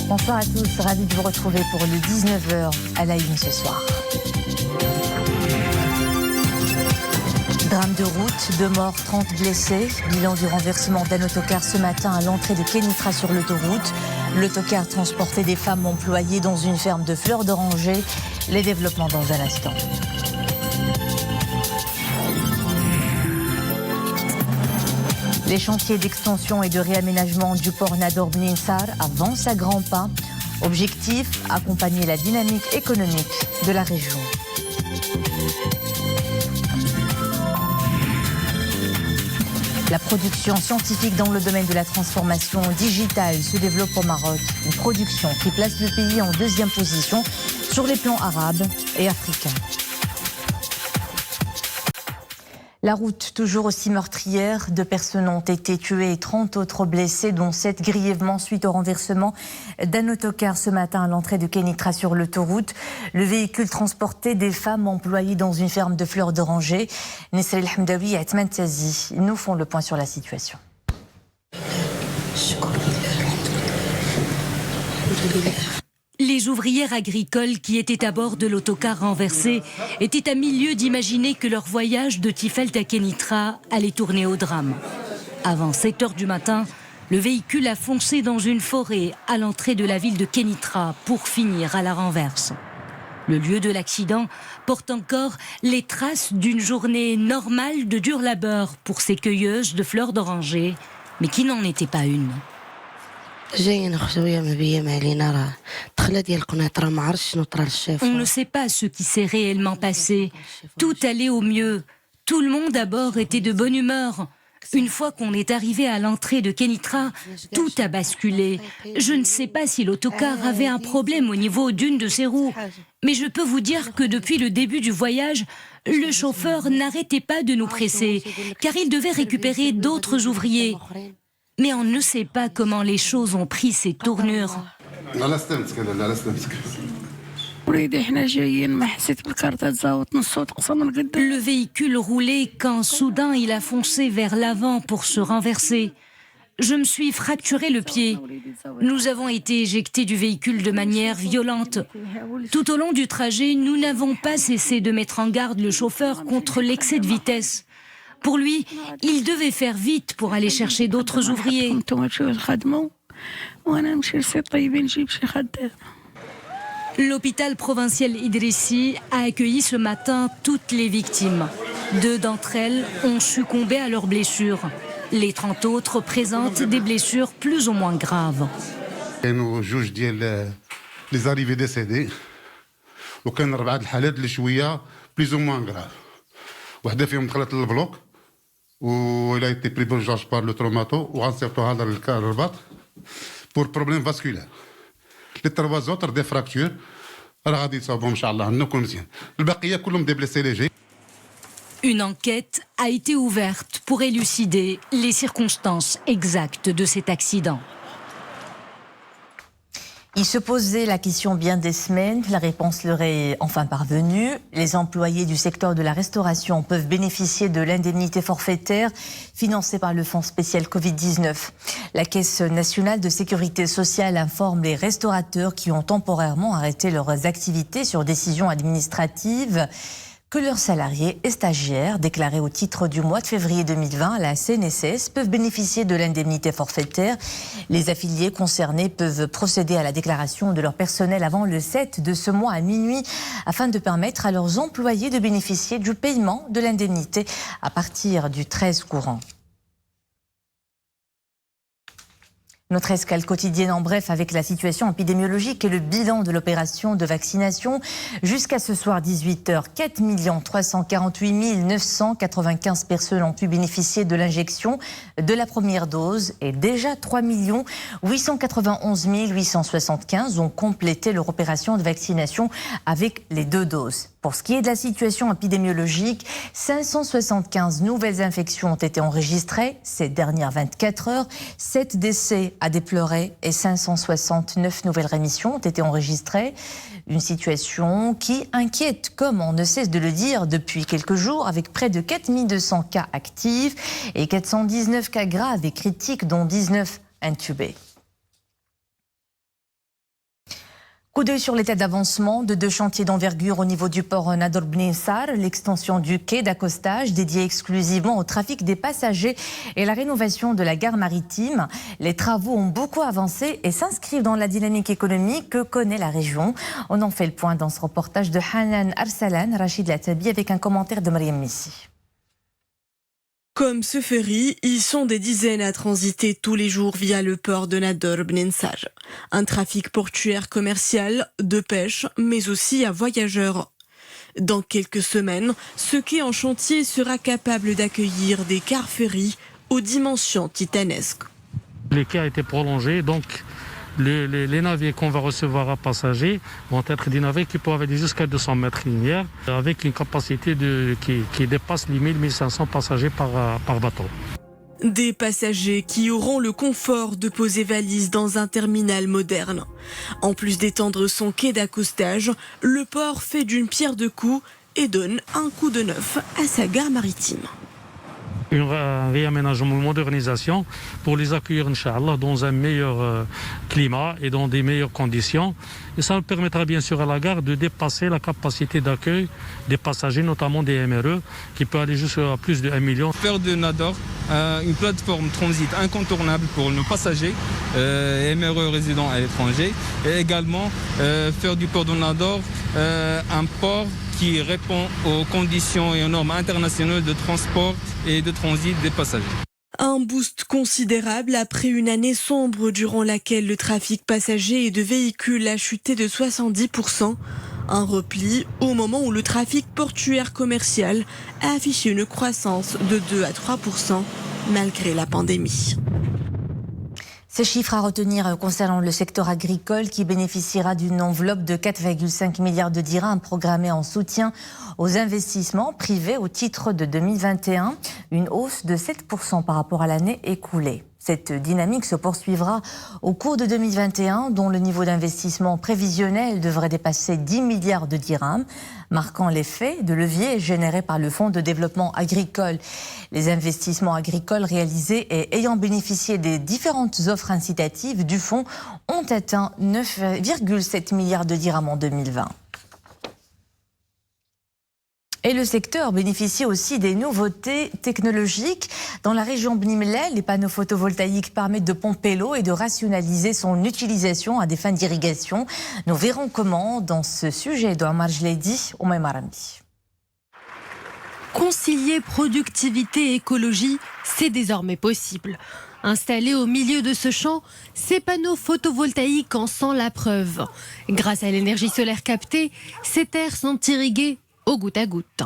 Bonsoir à tous, ravi de vous retrouver pour le 19h à la une ce soir. Drame de route, 2 morts, 30 blessés. Bilan du renversement d'un autocar ce matin à l'entrée de Kénitra sur l'autoroute. L'autocar transportait des femmes employées dans une ferme de fleurs d'oranger. Les développements dans un instant. Les chantiers d'extension et de réaménagement du port Nador Bni Nsar avancent à grands pas. Objectif, accompagner la dynamique économique de la région. La production scientifique dans le domaine de la transformation digitale se développe au Maroc. Une production qui place le pays en 2e position sur les plans arabes et africains. La route toujours aussi meurtrière. 2 personnes ont été tuées et 30 autres blessées, dont 7 grièvement suite au renversement d'un autocar ce matin à l'entrée de Kénitra sur l'autoroute. Le véhicule transportait des femmes employées dans une ferme de fleurs d'oranger. Nesrel Hamdawi et Atman Tazi nous font le point sur la situation. Les ouvrières agricoles qui étaient à bord de l'autocar renversé étaient à milieu d'imaginer que leur voyage de Tifelt à Kénitra allait tourner au drame. Avant 7 h du matin, le véhicule a foncé dans une forêt à l'entrée de la ville de Kénitra pour finir à la renverse. Le lieu de l'accident porte encore les traces d'une journée normale de dur labeur pour ces cueilleuses de fleurs d'oranger, mais qui n'en était pas une. On ne sait pas ce qui s'est réellement passé. Tout allait au mieux. Tout le monde à bord était de bonne humeur. Une fois qu'on est arrivé à l'entrée de Kénitra, tout a basculé. Je ne sais pas si l'autocar avait un problème au niveau d'une de ses roues. Mais je peux vous dire que depuis le début du voyage, le chauffeur n'arrêtait pas de nous presser, car il devait récupérer d'autres ouvriers. Mais on ne sait pas comment les choses ont pris ces tournures. Le véhicule roulait quand soudain il a foncé vers l'avant pour se renverser. Je me suis fracturé le pied. Nous avons été éjectés du véhicule de manière violente. Tout au long du trajet, nous n'avons pas cessé de mettre en garde le chauffeur contre l'excès de vitesse. Pour lui, il devait faire vite pour aller chercher d'autres ouvriers. L'hôpital provincial Idrissi a accueilli ce matin toutes les victimes. 2 d'entre elles ont succombé à leurs blessures. Les 30 autres présentent des blessures plus ou moins graves. Les arrivés décédés. وكان 4 الحالات اللي شويه plus ou moins grave. وحده فيهم دخلت للبلوك وإلا a été pris en charge par le traumato وغنصيفطوها للرباط pour problème vasculaire. Les 3 autres des fractures راه غادي يصاوبهم ان شاء الله نكون مزيان. البقيه كلهم دي blessés légers. Une enquête a été ouverte pour élucider les circonstances exactes de cet accident. Il se posait la question bien des semaines, la réponse leur est enfin parvenue. Les employés du secteur de la restauration peuvent bénéficier de l'indemnité forfaitaire financée par le Fonds spécial Covid-19. La Caisse nationale de sécurité sociale informe les restaurateurs qui ont temporairement arrêté leurs activités sur décision administrative que leurs salariés et stagiaires déclarés au titre du mois de février 2020 à la CNSS peuvent bénéficier de l'indemnité forfaitaire. Les affiliés concernés peuvent procéder à la déclaration de leur personnel avant le 7 de ce mois à minuit afin de permettre à leurs employés de bénéficier du paiement de l'indemnité à partir du 13 courant. Notre escale quotidienne en bref avec la situation épidémiologique et le bilan de l'opération de vaccination. Jusqu'à ce soir 18h, 4 348 995 personnes ont pu bénéficier de l'injection de la première dose et déjà 3 891 875 ont complété leur opération de vaccination avec les 2 doses. Pour ce qui est de la situation épidémiologique, 575 nouvelles infections ont été enregistrées ces dernières 24 heures. 7 décès à déplorer et 569 nouvelles rémissions ont été enregistrées. Une situation qui inquiète, comme on ne cesse de le dire depuis quelques jours, avec près de 4200 cas actifs et 419 cas graves et critiques, dont 19 intubés. Coup d'œil sur l'état d'avancement de 2 chantiers d'envergure au niveau du port Nador Bni Sar, l'extension du quai d'accostage dédié exclusivement au trafic des passagers et la rénovation de la gare maritime. Les travaux ont beaucoup avancé et s'inscrivent dans la dynamique économique que connaît la région. On en fait le point dans ce reportage de Hanan Arsalan, Rachid Latabi avec un commentaire de Mariam Missi. Comme ce ferry, ils sont des dizaines à transiter tous les jours via le port de Nador Bni Sar. Un trafic portuaire commercial, de pêche, mais aussi à voyageurs. Dans quelques semaines, ce quai en chantier sera capable d'accueillir des cars ferry aux dimensions titanesques. Les quais ont été prolongés, donc les navires qu'on va recevoir à passagers vont être des navires qui peuvent aller jusqu'à 200 mètres linéaires avec une capacité qui dépasse les 1000-1500 passagers par bateau. Des passagers qui auront le confort de poser valise dans un terminal moderne. En plus d'étendre son quai d'accostage, le port fait d'une pierre deux coups et donne un coup de neuf à sa gare maritime. Un réaménagement, une modernisation pour les accueillir, Inch'Allah, dans un meilleur climat et dans des meilleures conditions. Et ça permettra bien sûr à la gare de dépasser la capacité d'accueil des passagers, notamment des MRE, qui peut aller jusqu'à plus de 1 million. Faire de Nador une plateforme transit incontournable pour nos passagers, MRE résidents à l'étranger, et également faire du port de Nador un port qui répond aux conditions et aux normes internationales de transport et de transit des passagers. Un boost considérable après une année sombre durant laquelle le trafic passager et de véhicules a chuté de 70%. Un repli au moment où le trafic portuaire commercial a affiché une croissance de 2 à 3% malgré la pandémie. Ces chiffres à retenir concernant le secteur agricole qui bénéficiera d'une enveloppe de 4,5 milliards de dirhams programmée en soutien aux investissements privés au titre de 2021, une hausse de 7% par rapport à l'année écoulée. Cette dynamique se poursuivra au cours de 2021, dont le niveau d'investissement prévisionnel devrait dépasser 10 milliards de dirhams, marquant l'effet de levier généré par le Fonds de développement agricole. Les investissements agricoles réalisés et ayant bénéficié des différentes offres incitatives du fonds ont atteint 9,7 milliards de dirhams en 2020. Et le secteur bénéficie aussi des nouveautés technologiques. Dans la région Bni Mellal, les panneaux photovoltaïques permettent de pomper l'eau et de rationaliser son utilisation à des fins d'irrigation. Nous verrons comment dans ce sujet de Omar Jledi au Marambi. Concilier productivité et écologie, c'est désormais possible. Installés au milieu de ce champ, ces panneaux photovoltaïques en sont la preuve. Grâce à l'énergie solaire captée, ces terres sont irriguées au goutte à goutte.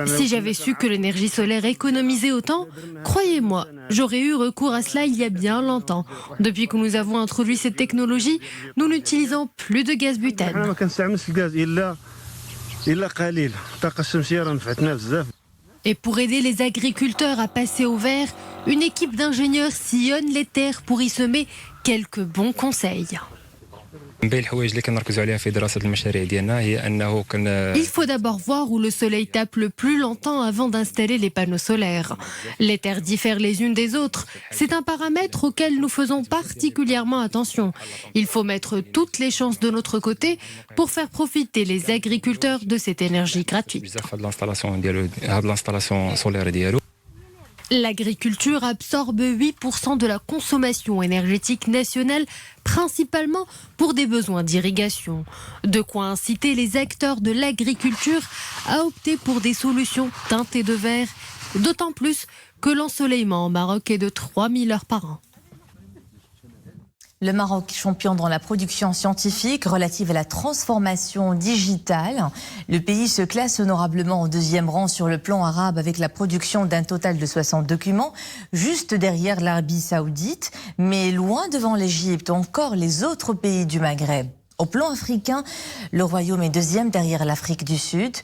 Si j'avais su que l'énergie solaire économisait autant, croyez-moi, j'aurais eu recours à cela il y a bien longtemps. Depuis que nous avons introduit cette technologie, nous n'utilisons plus de gaz butane. Et pour aider les agriculteurs à passer au vert, une équipe d'ingénieurs sillonne les terres pour y semer quelques bons conseils. Il faut d'abord voir où le soleil tape le plus longtemps avant d'installer les panneaux solaires. Les terres diffèrent les unes des autres. C'est un paramètre auquel nous faisons particulièrement attention. Il faut mettre toutes les chances de notre côté pour faire profiter les agriculteurs de cette énergie gratuite. L'agriculture absorbe 8% de la consommation énergétique nationale, principalement pour des besoins d'irrigation. De quoi inciter les acteurs de l'agriculture à opter pour des solutions teintées de vert, d'autant plus que l'ensoleillement au Maroc est de 3000 heures par an. Le Maroc, champion dans la production scientifique relative à la transformation digitale. Le pays se classe honorablement au 2e rang sur le plan arabe avec la production d'un total de 60 documents, juste derrière l'Arabie saoudite, mais loin devant l'Égypte ou encore les autres pays du Maghreb. Au plan africain, le Royaume est 2e derrière l'Afrique du Sud.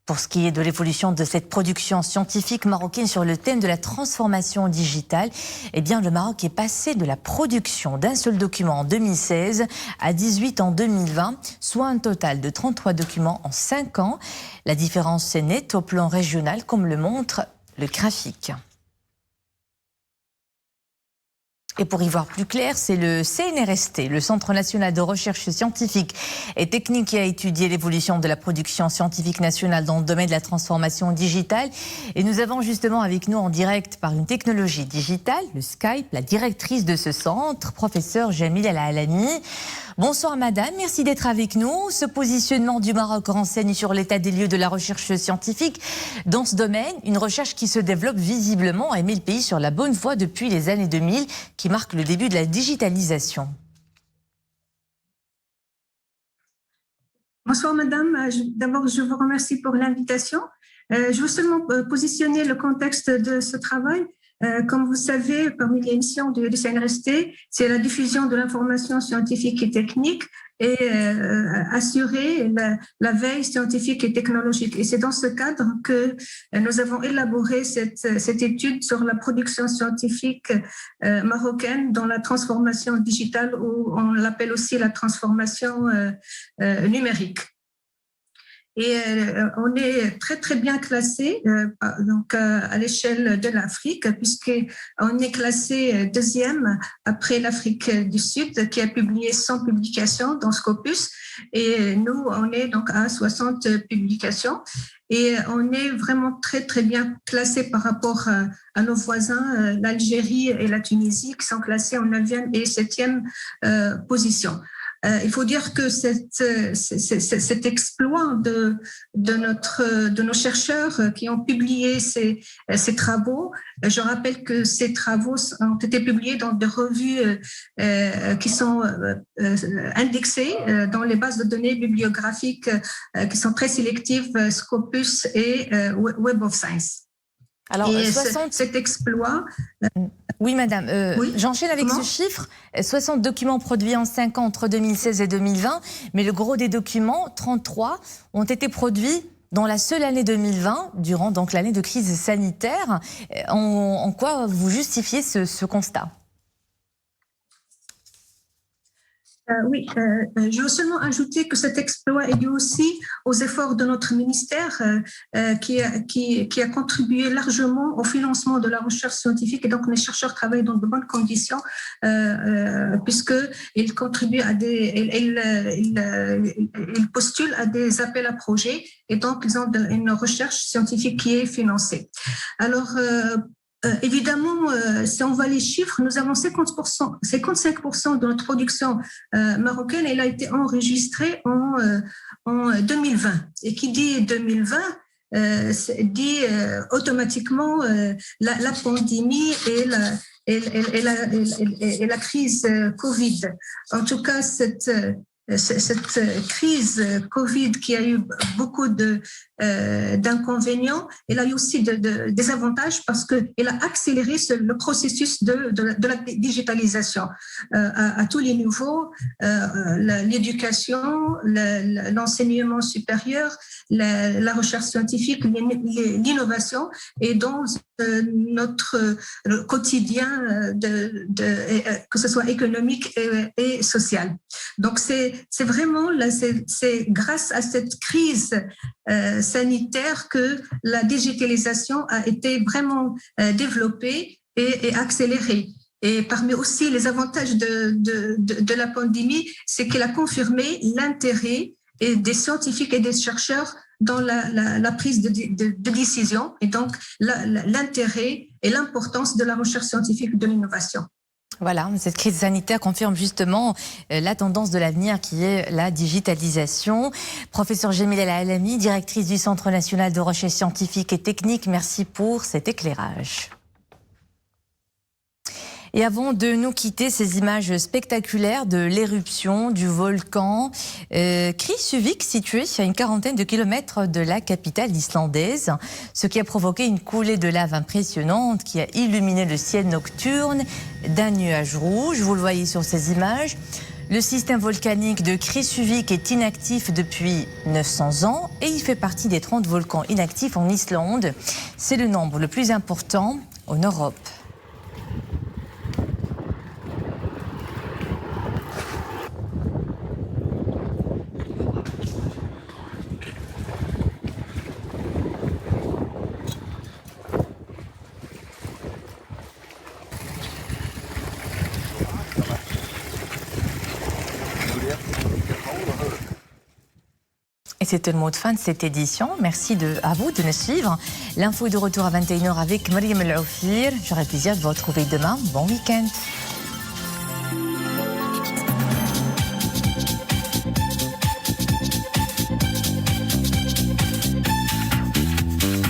Pour ce qui est de l'évolution de cette production scientifique marocaine sur le thème de la transformation digitale, eh bien, le Maroc est passé de la production d'un seul document en 2016 à 18 en 2020, soit un total de 33 documents en 5 ans. La différence est nette au plan régional, comme le montre le graphique. Et pour y voir plus clair, c'est le CNRST, le Centre national de recherche scientifique et technique, qui a étudié l'évolution de la production scientifique nationale dans le domaine de la transformation digitale. Et nous avons justement avec nous en direct par une technologie digitale, le Skype, la directrice de ce centre, professeure Jamil El Alami. Bonsoir madame, merci d'être avec nous. Ce positionnement du Maroc renseigne sur l'état des lieux de la recherche scientifique dans ce domaine, une recherche qui se développe visiblement et met le pays sur la bonne voie depuis les années 2000, qui marque le début de la digitalisation. Bonsoir madame, d'abord je vous remercie pour l'invitation. Je veux seulement positionner le contexte de ce travail. Comme vous savez, parmi les missions du CNRST, c'est la diffusion de l'information scientifique et technique et assurer la veille scientifique et technologique. Et c'est dans ce cadre que nous avons élaboré cette étude sur la production scientifique marocaine dans la transformation digitale, ou on l'appelle aussi la transformation numérique. Et on est très très bien classé donc à l'échelle de l'Afrique, puisqu'on est classé deuxième après l'Afrique du Sud, qui a publié 100 publications dans Scopus, et nous on est donc à 60 publications, et on est vraiment très très bien classé par rapport à nos voisins, l'Algérie et la Tunisie, qui sont classés en 9e et 7e position. Il faut dire que cet exploit de nos chercheurs qui ont publié ces travaux, je rappelle que ces travaux ont été publiés dans des revues qui sont indexées dans les bases de données bibliographiques qui sont très sélectives, Scopus et Web of Science. Alors, et cet exploit... Oui, madame. Oui. J'enchaîne avec ce chiffre. 60 documents produits en 5 ans entre 2016 et 2020, mais le gros des documents, 33, ont été produits dans la seule année 2020, durant donc l'année de crise sanitaire. En quoi vous justifiez ce constat ? Oui, je veux seulement ajouter que cet exploit est dû aussi aux efforts de notre ministère qui a contribué largement au financement de la recherche scientifique, et donc les chercheurs travaillent dans de bonnes conditions puisqu'ils contribuent à ils postulent à des appels à projets, et donc ils ont une recherche scientifique qui est financée. Alors, évidemment, si on voit les chiffres, nous avons 55% de notre production marocaine, elle a été enregistrée en 2020. Et qui dit 2020 dit automatiquement la pandémie et la crise Covid. En tout cas, cette crise Covid qui a eu beaucoup d'inconvénients, elle a eu aussi des avantages, parce qu'elle a accéléré le processus de la digitalisation à tous les niveaux, l'éducation, l'enseignement supérieur, la recherche scientifique, l'innovation, et dans notre quotidien, que ce soit économique et social. Donc c'est vraiment c'est grâce à cette crise sanitaire que la digitalisation a été vraiment développée et accélérée. Et parmi aussi les avantages de la pandémie, c'est qu'elle a confirmé l'intérêt des scientifiques et des chercheurs dans la prise de décision, et donc l'intérêt et l'importance de la recherche scientifique et de l'innovation. Voilà, cette crise sanitaire confirme justement la tendance de l'avenir, qui est la digitalisation. Professeur Jamil El Alami, directrice du Centre national de recherche scientifique et technique, merci pour cet éclairage. Et avant de nous quitter, ces images spectaculaires de l'éruption du volcan Krýsuvík, situé à une quarantaine de kilomètres de la capitale islandaise, ce qui a provoqué une coulée de lave impressionnante qui a illuminé le ciel nocturne d'un nuage rouge. Vous le voyez sur ces images. Le système volcanique de Krýsuvík est inactif depuis 900 ans et il fait partie des 30 volcans inactifs en Islande. C'est le nombre le plus important en Europe. Et c'était le mot de fin de cette édition. Merci à vous de nous suivre. L'info est de retour à 21h avec Mariam El Oufir. J'aurai le plaisir de vous retrouver demain. Bon week-end.